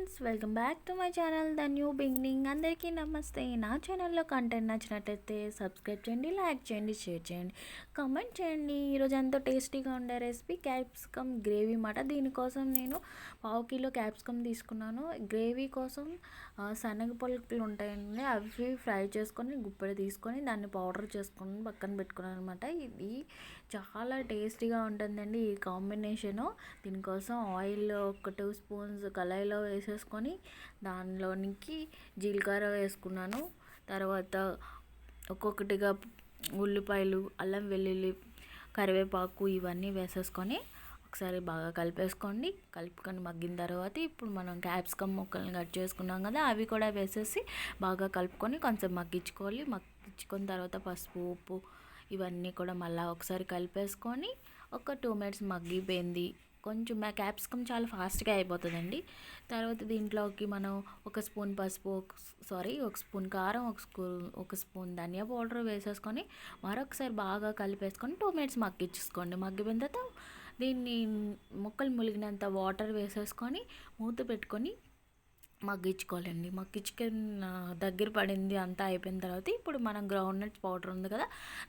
Friends, welcome back to my channel the new beginning. అందరికీ నమస్తే. నా ఛానల్లో కంటెంట్ నచ్చినట్టయితే సబ్స్క్రైబ్ చేయండి, లైక్ చేయండి, షేర్ చేయండి, కామెంట్ చేయండి. ఈరోజు ఎంతో టేస్టీగా ఉండే రెసిపీ క్యాప్సికమ్ గ్రేవీ మాట. దీనికోసం నేను 1/2 కిలో క్యాప్సికమ్ తీసుకున్నాను. గ్రేవీ కోసం శనగ పలుకులు ఉంటాయండి, అవి ఫ్రై చేసుకొని గుప్పెడు తీసుకొని దాన్ని పౌడర్ చేసుకొని పక్కన పెట్టుకున్నాను అనమాట. ఇది చాలా టేస్టీగా ఉంటుందండి ఈ కాంబినేషను. దీనికోసం ఆయిల్ ఒక 2 స్పూన్స్ కళాయిలో వేసేసుకొని దానిలోనికి జీలకర్ర వేసుకున్నాను. తర్వాత ఒక్కొక్కటిగా ఉల్లిపాయలు, అల్లం వెల్లుల్లి, కరివేపాకు ఇవన్నీ వేసేసుకొని ఒకసారి బాగా కలుపుకొని మగ్గిన తర్వాత ఇప్పుడు మనం క్యాప్సికమ్ ముక్కల్ని కట్ చేసుకున్నాం కదా, అవి కూడా వేసేసి బాగా కలుపుకొని కొంచెం మగ్గించుకున్న తర్వాత పసుపు, ఉప్పు ఇవన్నీ కూడా మళ్ళీ ఒకసారి కలిపేసుకొని ఒక 2 మినిట్స్ మగ్గిపోయింది. కొంచెం క్యాప్సికమ్ చాలా ఫాస్ట్గా అయిపోతుందండి. తర్వాత దీంట్లోకి మనం ఒక స్పూన్ పసుపు, ఒక స్పూన్ కారం, ఒక స్పూన్ ధనియా పౌడర్ వేసేసుకొని మరొకసారి బాగా కలిపేసుకొని 2 మినిట్స్ మగ్గించేసుకోండి. మగ్గిపోయిన తర్వాత దీన్ని ముక్కలు ములిగినంత వాటర్ వేసేసుకొని మూత పెట్టుకొని మగ్గించుకోవాలండి. మగ్గించుకున్న దగ్గర పడింది అంతా అయిపోయిన తర్వాత ఇప్పుడు మనం గ్రౌండ్ నట్స్ పౌడర్ ఉంది కదా,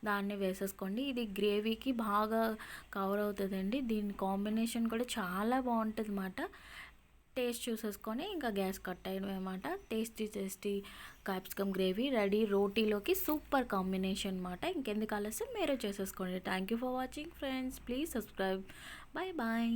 దాన్ని వేసేసుకోండి. ఇది గ్రేవీకి బాగా కవర్ అవుతుందండి. దీని కాంబినేషన్ కూడా చాలా బాగుంటుంది అన్నమాట. టేస్ట్ చూసేసుకొని ఇంకా గ్యాస్ కట్ అయ్యడం అనమాట. Tasty capsicum gravy ready. రోటీలోకి సూపర్ కాంబినేషన్ అనమాట. ఇంకెందుకు ఆలస్యం, మీరే చేసేసుకోండి. Thank you for watching friends. Please subscribe. Bye bye.